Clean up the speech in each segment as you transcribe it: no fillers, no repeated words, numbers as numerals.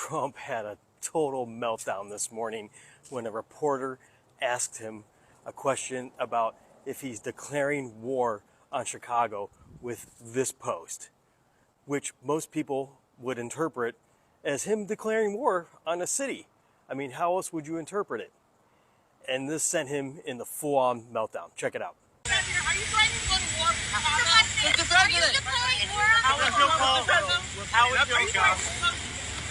Trump had a total meltdown this morning when a reporter asked him a question about if he's declaring war on Chicago with this post, which most people would interpret as him declaring war on a city. I mean, how else would you interpret it? And this sent him in the full-on meltdown. Check it out. Are you trying to go to war with Chicago? Are you declaring war? How would you go? How would you go?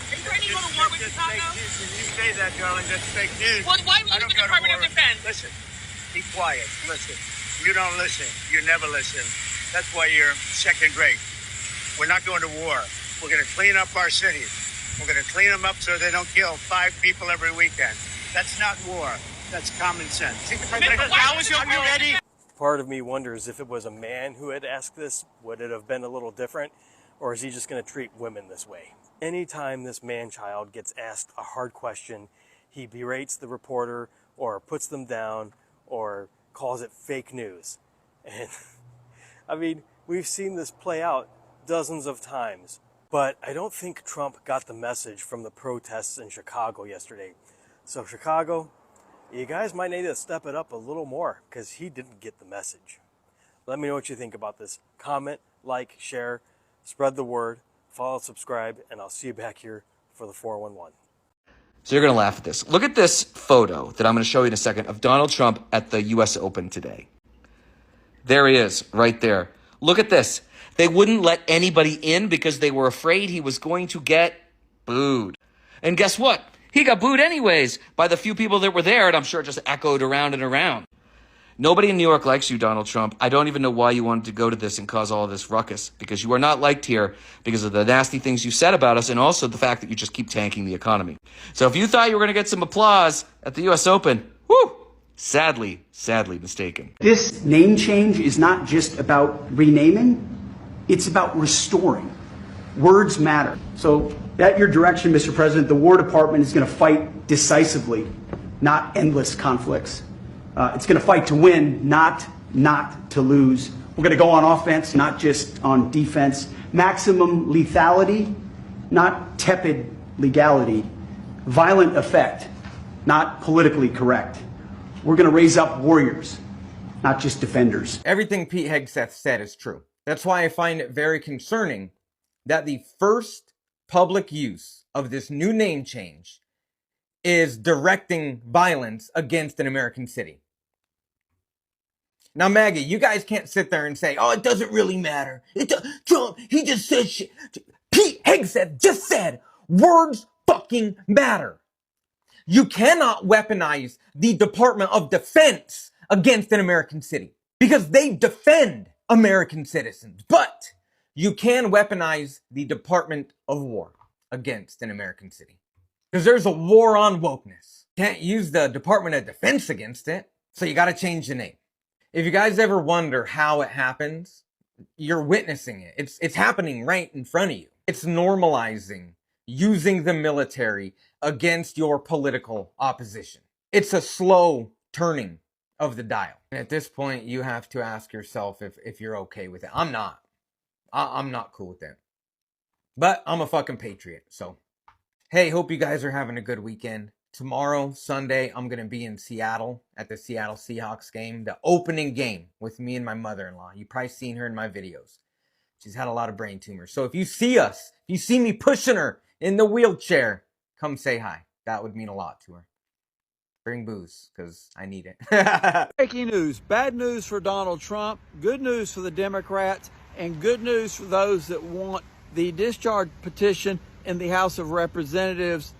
Are you trying to go to war with Chicago? You say that, darling, that's fake news. Well, why leave the Department of Defense? Listen, be quiet, listen. You don't listen. You never listen. That's why you're second rate. We're not going to war. We're going to clean up our cities. We're going to clean them up so they don't kill 5 people every weekend. That's not war. That's common sense. How is your ready? Part of me wonders if it was a man who had asked this, would it have been a little different? Or is he just going to treat women this way? Anytime this man-child gets asked a hard question, he berates the reporter or puts them down or calls it fake news. And I mean, we've seen this play out dozens of times. But I don't think Trump got the message from the protests in Chicago yesterday. So Chicago, you guys might need to step it up a little more because he didn't get the message. Let me know what you think about this. Comment, like, share, spread the word, follow, subscribe, and I'll see you back here for the 411. So you're going to laugh at this. Look at this photo that I'm going to show you in a second of Donald Trump at the U.S. Open today. There he is, right there. Look at this. They wouldn't let anybody in because they were afraid he was going to get booed. And guess what? He got booed anyways by the few people that were there, and I'm sure it just echoed around and around. Nobody in New York likes you, Donald Trump. I don't even know why you wanted to go to this and cause all this ruckus, because you are not liked here because of the nasty things you said about us and also the fact that you just keep tanking the economy. So if you thought you were going to get some applause at the U.S. Open, whew, sadly mistaken. This name change is not just about renaming, it's about restoring. Words matter. So at your direction, Mr. President, the War Department is going to fight decisively, not endless conflicts. It's going to fight to win, not to lose. We're going to go on offense, not just on defense. Maximum lethality, not tepid legality. Violent effect, not politically correct. We're going to raise up warriors, not just defenders. Everything Pete Hegseth said is true. That's why I find it very concerning that the first public use of this new name change is directing violence against an American city. Now, MAGA, you guys can't sit there and say, oh, it doesn't really matter. Trump, he just said shit. Pete Hegseth just said, words fucking matter. You cannot weaponize the Department of Defense against an American city because they defend American citizens. But you can weaponize the Department of War against an American city because there's a war on wokeness. Can't use the Department of Defense against it. So you got to change the name. If you guys ever wonder how it happens, you're witnessing it. It's happening right in front of you. It's normalizing using the military against your political opposition. It's a slow turning of the dial. And at this point, you have to ask yourself if you're okay with it. I'm not. I'm not cool with that. But I'm a fucking patriot, so. Hey, hope you guys are having a good weekend. Tomorrow, Sunday, I'm going to be in Seattle at the Seattle Seahawks game, the opening game with me and my mother-in-law. You've probably seen her in my videos. She's had a lot of brain tumors. So if you see us, if you see me pushing her in the wheelchair, come say hi. That would mean a lot to her. Bring booze, because I need it. Breaking news. Bad news for Donald Trump. Good news for the Democrats. And good news for those that want the discharge petition in the House of Representatives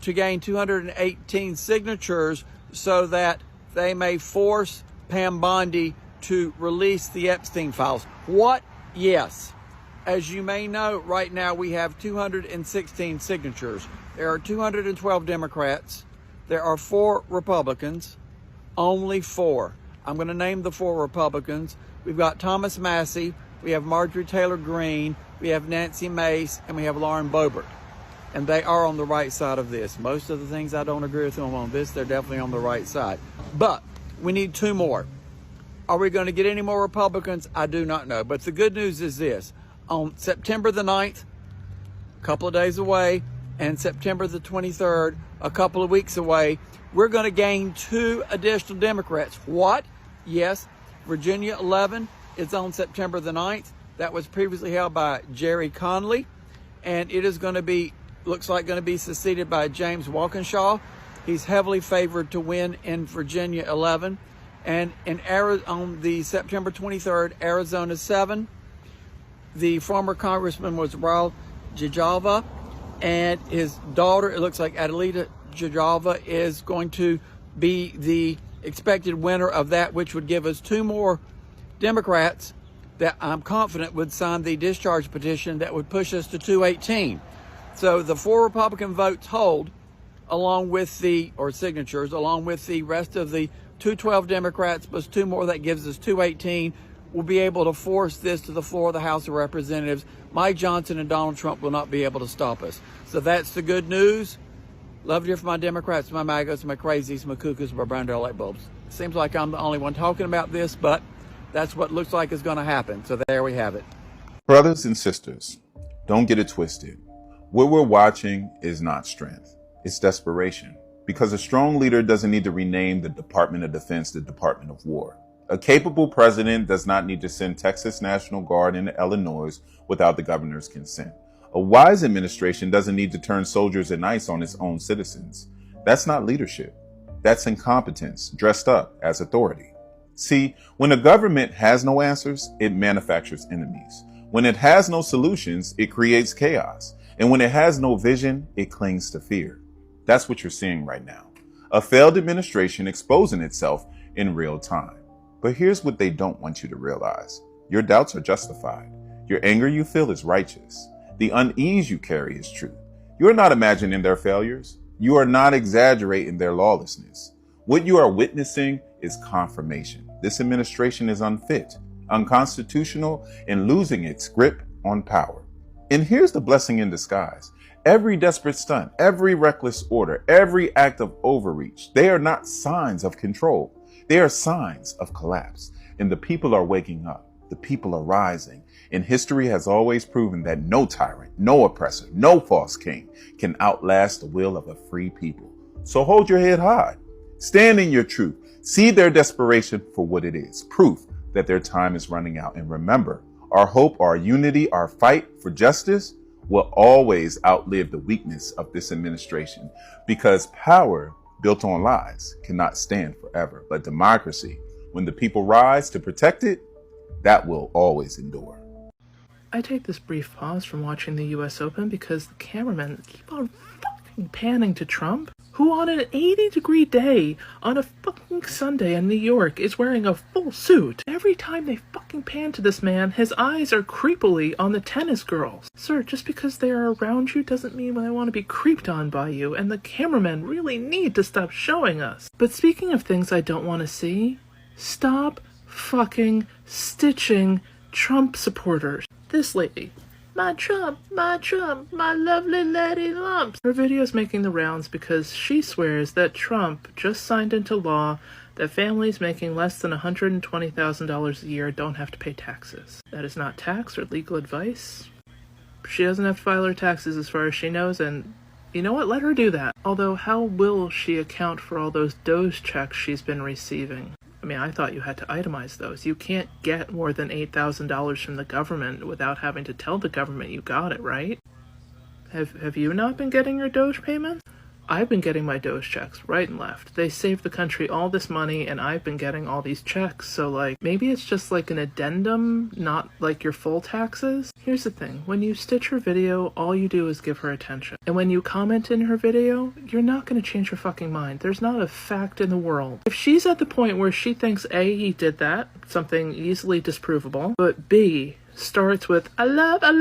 to gain 218 signatures so that they may force Pam Bondi to release the Epstein files. What? Yes. As you may know, right now we have 216 signatures. There are 212 Democrats. There are 4 Republicans. Only 4. I'm going to name the 4 Republicans. We've got Thomas Massie. We have Marjorie Taylor Greene. We have Nancy Mace. And we have Lauren Boebert. And they are on the right side of this. Most of the things I don't agree with them on this, they're definitely on the right side. But we need 2 more. Are we going to get any more Republicans? I do not know. But the good news is this. On September the 9th, a couple of days away, and September the 23rd, a couple of weeks away, we're going to gain 2 additional Democrats. What? Yes, Virginia 11 is on September the 9th. That was previously held by Jerry Conley, and it is going to be, looks like going to be succeeded by James Walkinshaw. He's heavily favored to win in Virginia 11. And in on the September 23rd, Arizona 7, the former congressman was Raul Gijalva, and his daughter, it looks like Adelita Gijalva, is going to be the expected winner of that, which would give us 2 more Democrats that I'm confident would sign the discharge petition that would push us to 218. So the 4 Republican votes hold, along with the, or signatures, along with the rest of the 212 Democrats plus 2 more, that gives us 218. We'll be able to force this to the floor of the House of Representatives. Mike Johnson and Donald Trump will not be able to stop us. So that's the good news. Love to hear from my Democrats, my MAGAs, my crazies, my cuckoos, my brown daylight light bulbs. Seems like I'm the only one talking about this, but that's what looks like is going to happen. So there we have it. Brothers and sisters, don't get it twisted. What we're watching is not strength. It's desperation. Because a strong leader doesn't need to rename the Department of Defense the Department of War. A capable president does not need to send Texas National Guard into Illinois without the governor's consent. A wise administration doesn't need to turn soldiers and ICE on its own citizens. That's not leadership. That's incompetence dressed up as authority. See, when a government has no answers, it manufactures enemies. When it has no solutions, it creates chaos. And when it has no vision, it clings to fear. That's what you're seeing right now. A failed administration exposing itself in real time. But here's what they don't want you to realize. Your doubts are justified. Your anger you feel is righteous. The unease you carry is true. You're not imagining their failures. You are not exaggerating their lawlessness. What you are witnessing is confirmation. This administration is unfit, unconstitutional, and losing its grip on power. And here's the blessing in disguise. Every desperate stunt, every reckless order, every act of overreach, they are not signs of control. They are signs of collapse. And the people are waking up. The people are rising. And history has always proven that no tyrant, no oppressor, no false king can outlast the will of a free people. So hold your head high. Stand in your truth. See their desperation for what it is. Proof that their time is running out. And remember, our hope, our unity, our fight for justice will always outlive the weakness of this administration, because power built on lies cannot stand forever. But democracy, when the people rise to protect it, that will always endure. I take this brief pause from watching the US Open because the cameramen keep on fucking panning to Trump, who on an 80-degree day on a fucking Sunday in New York is wearing a full suit. Every time they fucking pan to this man, his eyes are creepily on the tennis girls. Sir, just because they are around you doesn't mean I want to be creeped on by you, and the cameramen really need to stop showing us. But speaking of things I don't want to see, stop fucking stitching Trump supporters. This lady, my Trump, my lovely lady lumps. Her video is making the rounds because she swears that Trump just signed into law that families making less than $120,000 a year don't have to pay taxes. That is not tax or legal advice. She doesn't have to file her taxes as far as she knows, and you know what? Let her do that. Although, how will she account for all those Doge checks she's been receiving? I mean, I thought you had to itemize those. You can't get more than $8,000 from the government without having to tell the government you got it, right? Have you not been getting your Doge payments? I've been getting my Doge checks right and left. They saved the country all this money, and I've been getting all these checks, so like, maybe it's just like an addendum, not like your full taxes? Here's the thing, when you stitch her video, all you do is give her attention. And when you comment in her video, you're not gonna change her fucking mind. There's not a fact in the world. If she's at the point where she thinks A, he did that, something easily disprovable, but B, starts with, I love him,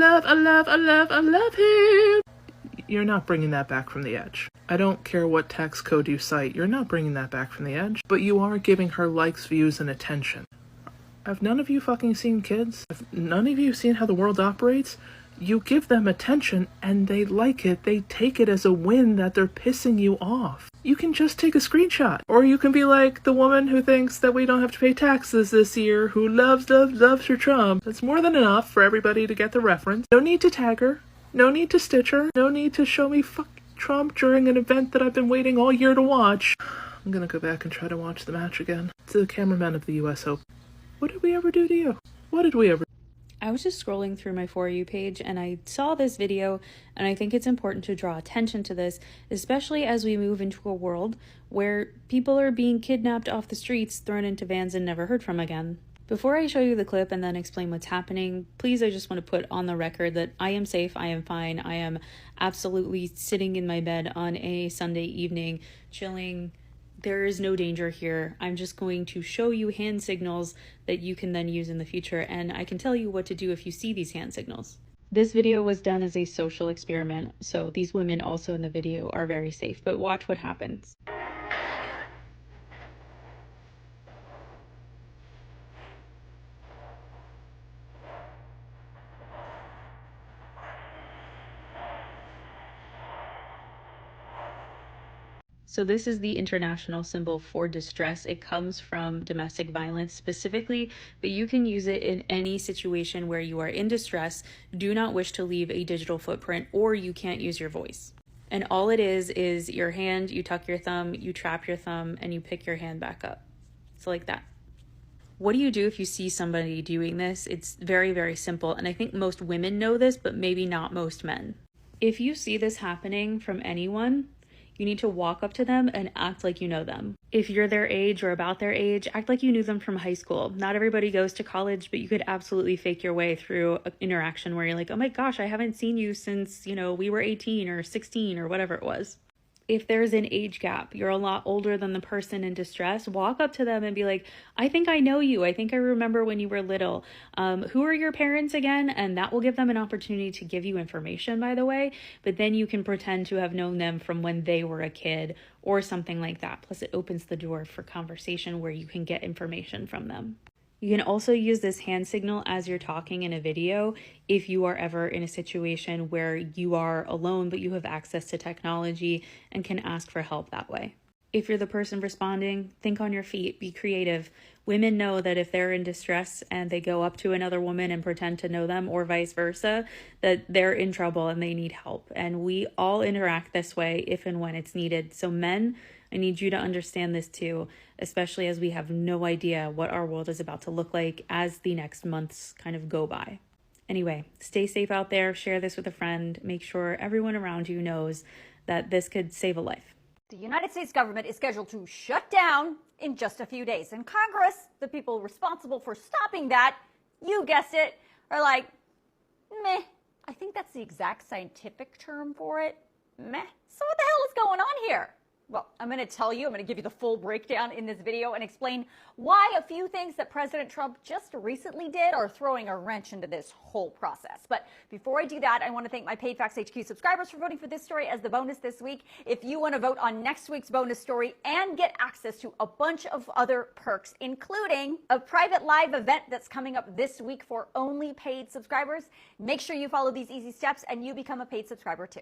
you're not bringing that back from the edge. I don't care what tax code you cite, you're not bringing that back from the edge, but you are giving her likes, views, and attention. Have none of you fucking seen kids? Have none of you seen how the world operates? You give them attention, and they like it. They take it as a win that they're pissing you off. You can just take a screenshot. Or you can be like the woman who thinks that we don't have to pay taxes this year, who loves her Trump. That's more than enough for everybody to get the reference. No need to tag her. No need to stitch her. No need to show me fuck Trump during an event that I've been waiting all year to watch. I'm gonna go back and try to watch the match again. To the cameraman of the US Open. What did we ever do to you? What did we ever do? I was just scrolling through my For You page and I saw this video, and I think it's important to draw attention to this, especially as we move into a world where people are being kidnapped off the streets, thrown into vans, and never heard from again. Before I show you the clip and then explain what's happening, please, I just want to put on the record that I am safe, I am fine, I am absolutely sitting in my bed on a Sunday evening, chilling. There is no danger here. I'm just going to show you hand signals that you can then use in the future, and I can tell you what to do if you see these hand signals. This video was done as a social experiment, so these women also in the video are very safe, but watch what happens. So this is the international symbol for distress. It comes from domestic violence specifically, but you can use it in any situation where you are in distress, do not wish to leave a digital footprint, or you can't use your voice. And all it is your hand, you tuck your thumb, you trap your thumb, and you pick your hand back up. So like that. What do you do if you see somebody doing this? It's very, very simple. And I think most women know this, but maybe not most men. If you see this happening from anyone, you need to walk up to them and act like you know them. If you're their age or about their age, act like you knew them from high school. Not everybody goes to college, but you could absolutely fake your way through an interaction where you're like, oh my gosh, I haven't seen you since, we were 18 or 16 or whatever it was. If there's an age gap, you're a lot older than the person in distress, walk up to them and be like, I think I know you. I think I remember when you were little. Who are your parents again? And that will give them an opportunity to give you information, by the way. But then you can pretend to have known them from when they were a kid or something like that. Plus, it opens the door for conversation where you can get information from them. You can also use this hand signal as you're talking in a video if you are ever in a situation where you are alone but you have access to technology and can ask for help that way. If you're the person responding, think on your feet, be creative. Women know that if they're in distress and they go up to another woman and pretend to know them, or vice versa, that they're in trouble and they need help. And we all interact this way if and when it's needed. So men, I need you to understand this too, especially as we have no idea what our world is about to look like as the next months kind of go by. Anyway, stay safe out there, share this with a friend, make sure everyone around you knows that this could save a life. The United States government is scheduled to shut down in just a few days. And Congress, the people responsible for stopping that, you guessed it, are like, meh. I think that's the exact scientific term for it. Meh. So what the hell is going on here? Well, I'm going to tell you, I'm going to give you the full breakdown in this video and explain why a few things that President Trump just recently did are throwing a wrench into this whole process. But before I do that, I want to thank my Paid Facts HQ subscribers for voting for this story as the bonus this week. If you want to vote on next week's bonus story and get access to a bunch of other perks, including a private live event that's coming up this week for only paid subscribers, make sure you follow these easy steps and you become a paid subscriber too.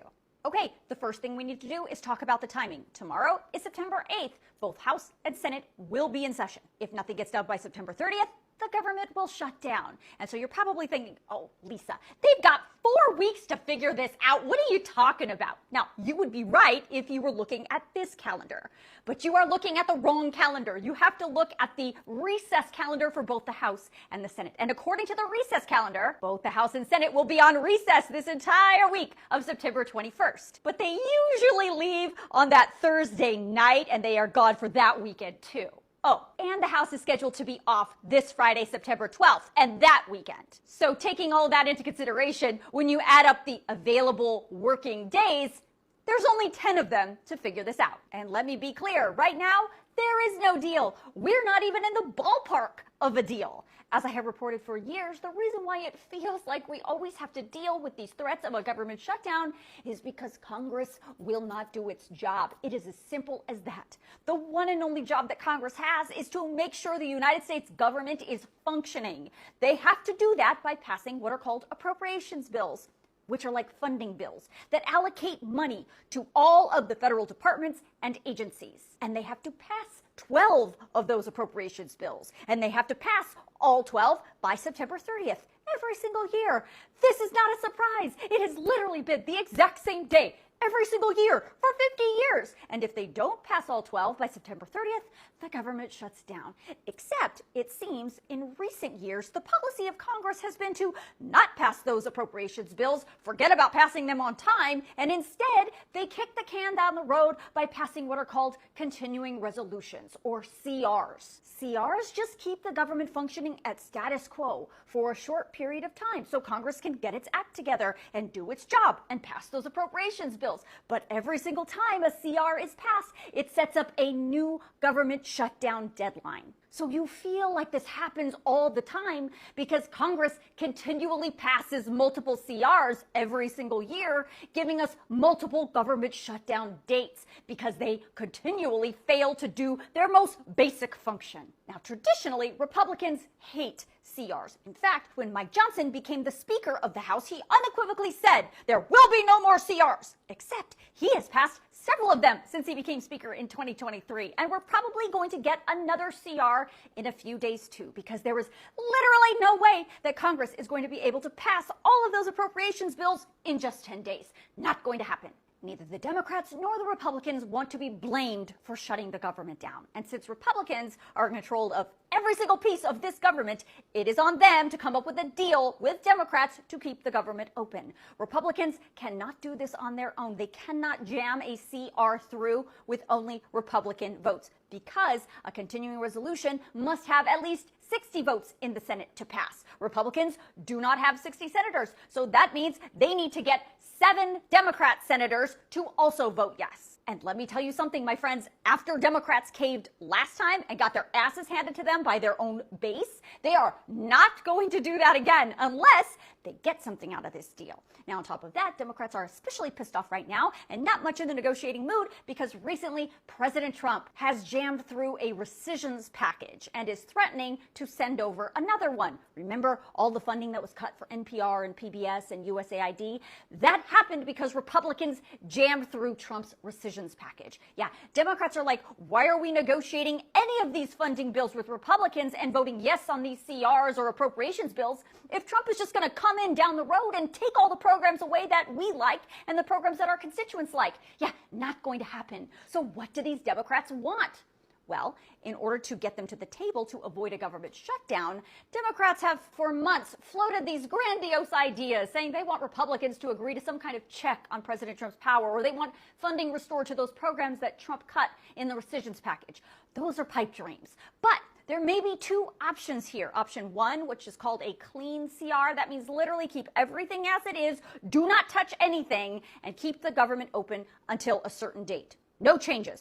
Okay, the first thing we need to do is talk about the timing. Tomorrow is September 8th. Both House and Senate will be in session. If nothing gets done by September 30th, the government will shut down. And so you're probably thinking, oh, Lisa, they've got 4 weeks to figure this out. What are you talking about? Now, you would be right if you were looking at this calendar, but you are looking at the wrong calendar. You have to look at the recess calendar for both the House and the Senate. And according to the recess calendar, both the House and Senate will be on recess this entire week of September 21st. But they usually leave on that Thursday night, and they are gone for that weekend too. Oh, and the House is scheduled to be off this Friday, September 12th, and that weekend. So taking all that into consideration, when you add up the available working days, there's only 10 of them to figure this out. And let me be clear, right now, there is no deal. We're not even in the ballpark of a deal. As I have reported for years, the reason why it feels like we always have to deal with these threats of a government shutdown is because Congress will not do its job. It is as simple as that. The one and only job that Congress has is to make sure the United States government is functioning. They have to do that by passing what are called appropriations bills, which are like funding bills that allocate money to all of the federal departments and agencies. And they have to pass 12 of those appropriations bills. And they have to pass all 12 by September 30th. every single year. This is not a surprise. It has literally been the exact same day every single year for 50 years. And if they don't pass all 12 by September 30th, the government shuts down. Except, it seems, in recent years, the policy of Congress has been to not pass those appropriations bills, forget about passing them on time, and instead, they kick the can down the road by passing what are called continuing resolutions, or CRs. CRs just keep the government functioning at status quo for a short period of time so Congress can get its act together and do its job and pass those appropriations bills. But every single time a CR is passed, it sets up a new government shutdown deadline. So you feel like this happens all the time because Congress continually passes multiple CRs every single year, giving us multiple government shutdown dates because they continually fail to do their most basic function. Now, traditionally, Republicans hate CRs. In fact, when Mike Johnson became the Speaker of the House, he unequivocally said there will be no more CRs, except he has passed several of them since he became Speaker in 2023. And we're probably going to get another CR in a few days too, because there is literally no way that Congress is going to be able to pass all of those appropriations bills in just 10 days. Not going to happen. Neither the Democrats nor the Republicans want to be blamed for shutting the government down. And since Republicans are in control of every single piece of this government, it is on them to come up with a deal with Democrats to keep the government open. Republicans cannot do this on their own. They cannot jam a CR through with only Republican votes because a continuing resolution must have at least 60 votes in the Senate to pass. Republicans do not have 60 senators, so that means they need to get 7 Democrat senators to also vote yes. And let me tell you something, my friends, after Democrats caved last time and got their asses handed to them by their own base, they are not going to do that again unless they get something out of this deal. Now, on top of that, Democrats are especially pissed off right now and not much in the negotiating mood because recently President Trump has jammed through a rescissions package and is threatening to send over another one. Remember all the funding that was cut for NPR and PBS and USAID? That happened because Republicans jammed through Trump's rescissions package. Yeah, Democrats are like, why are we negotiating any of these funding bills with Republicans and voting yes on these CRs or appropriations bills if Trump is just going to come in down the road and take all the programs away that we like and the programs that our constituents like? Yeah, not going to happen. So what do these Democrats want? Well, in order to get them to the table to avoid a government shutdown, Democrats have for months floated these grandiose ideas saying they want Republicans to agree to some kind of check on President Trump's power, or they want funding restored to those programs that Trump cut in the rescissions package. Those are pipe dreams. But there may be 2 options here. Option 1, which is called a clean CR. That means literally keep everything as it is, do not touch anything, and keep the government open until a certain date. No changes.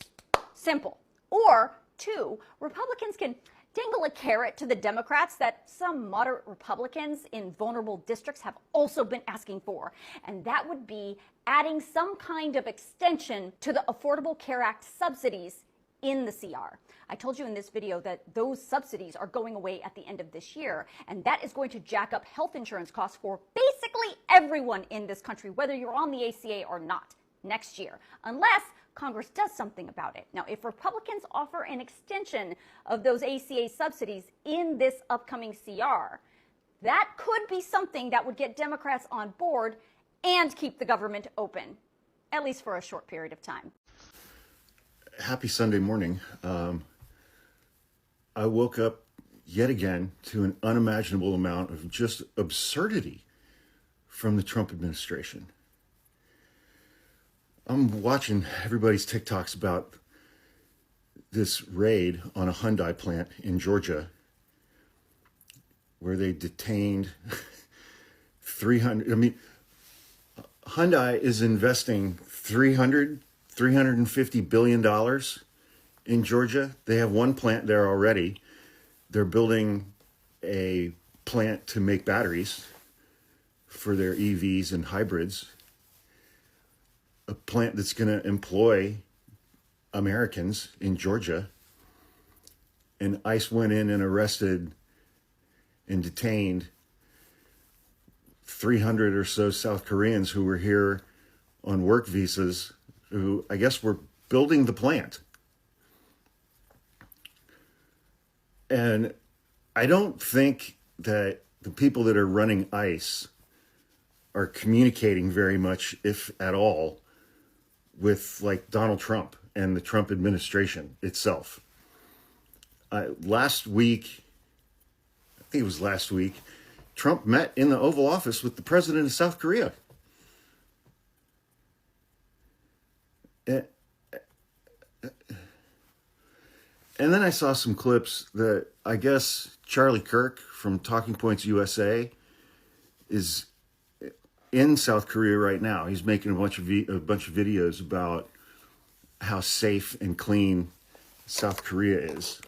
Simple. Or 2, Republicans can dangle a carrot to the Democrats that some moderate Republicans in vulnerable districts have also been asking for. And that would be adding some kind of extension to the Affordable Care Act subsidies in the CR. I told you in this video that those subsidies are going away at the end of this year, and that is going to jack up health insurance costs for basically everyone in this country, whether you're on the ACA or not, next year, unless Congress does something about it. Now, if Republicans offer an extension of those ACA subsidies in this upcoming CR, that could be something that would get Democrats on board and keep the government open, at least for a short period of time. Happy Sunday morning. I woke up yet again to an unimaginable amount of just absurdity from the Trump administration. I'm watching everybody's TikToks about this raid on a Hyundai plant in Georgia where they detained 300. I mean, Hyundai is investing $350 billion in Georgia. They have one plant there already. They're building a plant to make batteries for their EVs and hybrids. A plant that's going to employ Americans in Georgia. And ICE went in and arrested and detained 300 or so South Koreans who were here on work visas, who I guess were building the plant. And I don't think that the people that are running ICE are communicating very much, if at all, with like Donald Trump and the Trump administration itself. Last week, I think it was last week, Trump met in the Oval Office with the president of South Korea. And then I saw some clips that I guess Charlie Kirk from Talking Points USA is in South Korea right now. He's making a bunch of videos about how safe and clean South Korea is,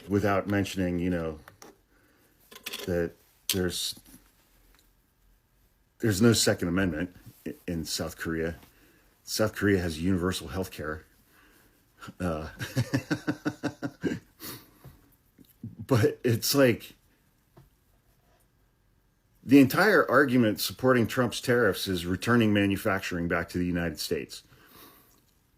without mentioning, you know, that there's no Second Amendment in South Korea. South Korea has universal health care. But it's like the entire argument supporting Trump's tariffs is returning manufacturing back to the United States.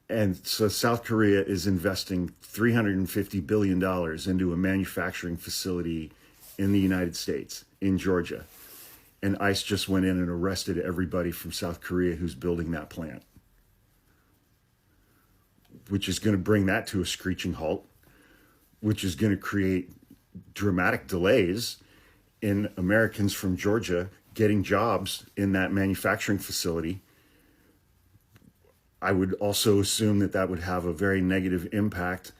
And so South Korea is investing $350 billion into a manufacturing facility in the United States, in Georgia. And ICE just went in and arrested everybody from South Korea who's building that plant, which is going to bring that to a screeching halt, which is going to create dramatic delays in Americans from Georgia getting jobs in that manufacturing facility. I would also assume that that would have a very negative impact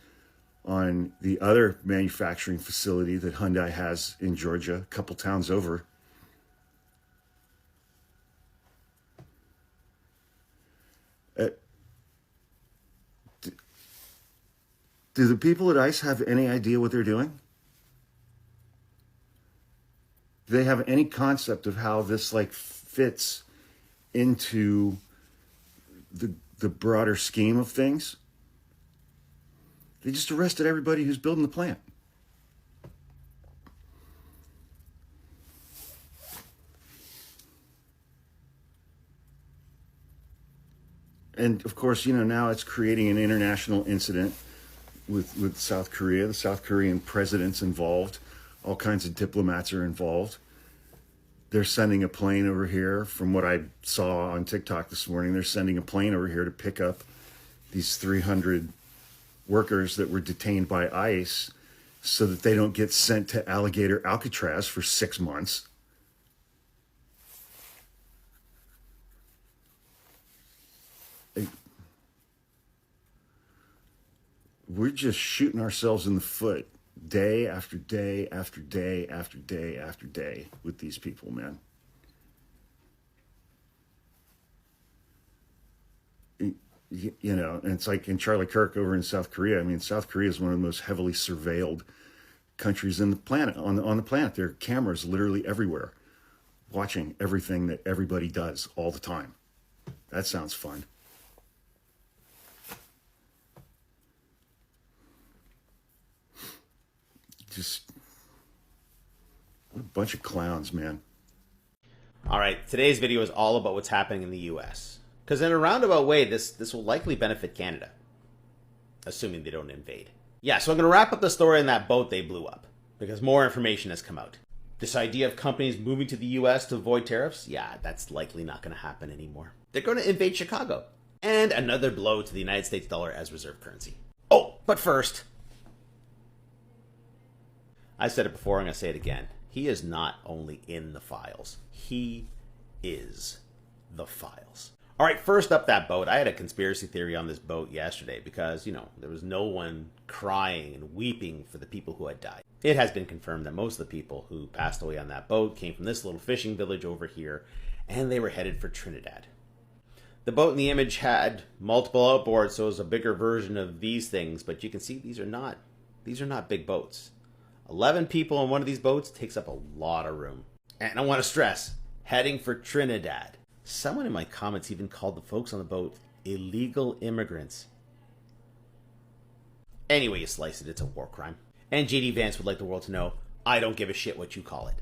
on the other manufacturing facility that Hyundai has in Georgia, a couple towns over. Do the people at ICE have any idea what they're doing? Do they have any concept of how this like fits into the broader scheme of things? They just arrested everybody who's building the plant. And of course, you know, now it's creating an international incident with South Korea. The South Korean president's involved. All kinds of diplomats are involved. They're sending a plane over here. From what I saw on TikTok this morning, they're sending a plane over here to pick up these 300 workers that were detained by ICE so that they don't get sent to Alligator Alcatraz for 6 months. We're just shooting ourselves in the foot day after day after day after day after day with these people, man. You know, and it's like in Charlie Kirk over in South Korea. I mean, South Korea is one of the most heavily surveilled countries in the planet, on the planet. There are cameras literally everywhere, watching everything that everybody does all the time. That sounds fun. Just what a bunch of clowns, man. All right, today's video is all about what's happening in the U.S. Because in a roundabout way, this will likely benefit Canada, assuming they don't invade. Yeah, so I'm going to wrap up the story on that boat they blew up, because more information has come out. This idea of companies moving to the U.S. to avoid tariffs, yeah, that's likely not going to happen anymore. They're going to invade Chicago. And another blow to the United States dollar as reserve currency. Oh, but first, I said it before, I'm going to say it again. He is not only in the files. He is the files. All right, first up, that boat. I had a conspiracy theory on this boat yesterday because, you know, there was no one crying and weeping for the people who had died. It has been confirmed that most of the people who passed away on that boat came from this little fishing village over here, and they were headed for Trinidad. The boat in the image had multiple outboards, so it was a bigger version of these things, but you can see these are not big boats. 11 people on one of these boats takes up a lot of room. And I want to stress, heading for Trinidad. Someone in my comments even called the folks on the boat illegal immigrants. Anyway, you slice it, it's a war crime. And JD Vance would like the world to know, I don't give a shit what you call it.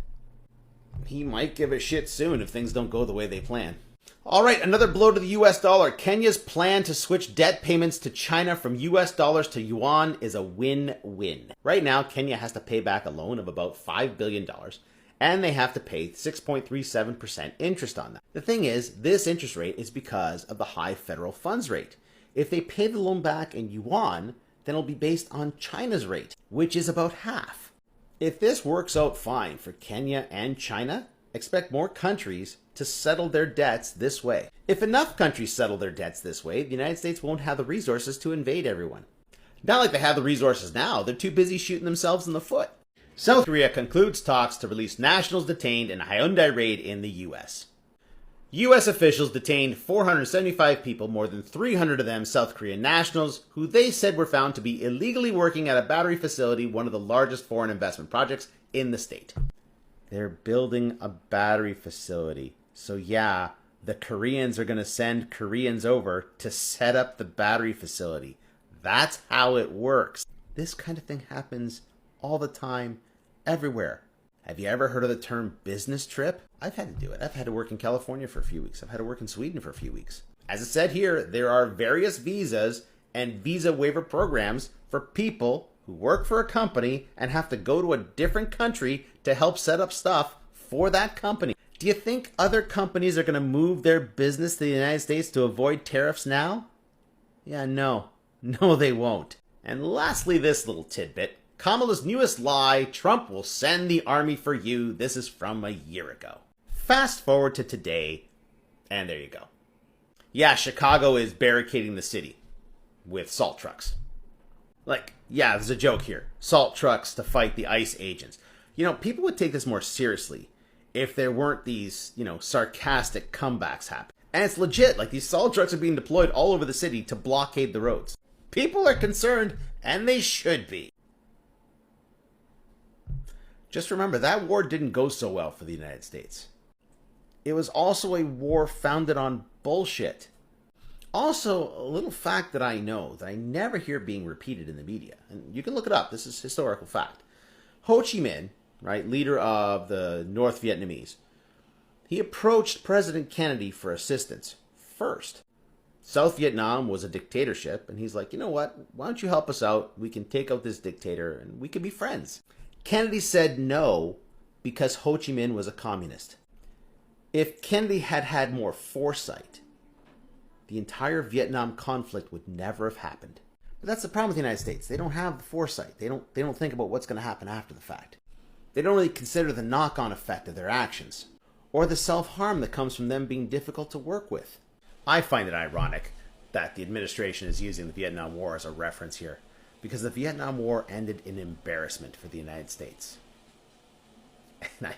He might give a shit soon if things don't go the way they plan. All right, another blow to the US dollar. Kenya's plan to switch debt payments to China from US dollars to yuan is a win-win. Right now, Kenya has to pay back a loan of about $5 billion, and they have to pay 6.37% interest on that. The thing is, this interest rate is because of the high federal funds rate. If they pay the loan back in yuan, then it'll be based on China's rate, which is about half. If this works out fine for Kenya and China, expect more countries to settle their debts this way. If enough countries settle their debts this way, the United States won't have the resources to invade everyone. Not like they have the resources now, they're too busy shooting themselves in the foot. South Korea concludes talks to release nationals detained in a Hyundai raid in the US. US officials detained 475 people, more than 300 of them South Korean nationals, who they said were found to be illegally working at a battery facility, one of the largest foreign investment projects in the state. They're building a battery facility. So yeah, the Koreans are going to send Koreans over to set up the battery facility. That's how it works. This kind of thing happens all the time, everywhere. Have you ever heard of the term business trip? I've had to do it. I've had to work in California for a few weeks. I've had to work in Sweden for a few weeks. As it said here, there are various visas and visa waiver programs for people who work for a company and have to go to a different country to help set up stuff for that company. Do you think other companies are going to move their business to the United States to avoid tariffs now? Yeah, no. No, they won't. And lastly, this little tidbit. Kamala's newest lie, Trump will send the army for you. This is from a year ago. Fast forward to today, and there you go. Yeah, Chicago is barricading the city with salt trucks. Like, yeah, there's a joke here. Salt trucks to fight the ICE agents. You know, people would take this more seriously if there weren't these, sarcastic comebacks happening. And it's legit, like these salt trucks are being deployed all over the city to blockade the roads. People are concerned, and they should be. Just remember, that war didn't go so well for the United States. It was also a war founded on bullshit. Also, a little fact that I know that I never hear being repeated in the media, and you can look it up, this is historical fact. Ho Chi Minh, right, leader of the North Vietnamese, he approached President Kennedy for assistance first. South Vietnam was a dictatorship, and he's like, you know what, why don't you help us out? We can take out this dictator, and we can be friends. Kennedy said no because Ho Chi Minh was a communist. If Kennedy had had more foresight, the entire Vietnam conflict would never have happened. But that's the problem with the United States. They don't have the foresight. They don't think about what's going to happen after the fact. They don't really consider the knock-on effect of their actions, or the self-harm that comes from them being difficult to work with. I find it ironic that the administration is using the Vietnam War as a reference here, because the Vietnam War ended in embarrassment for the United States. And I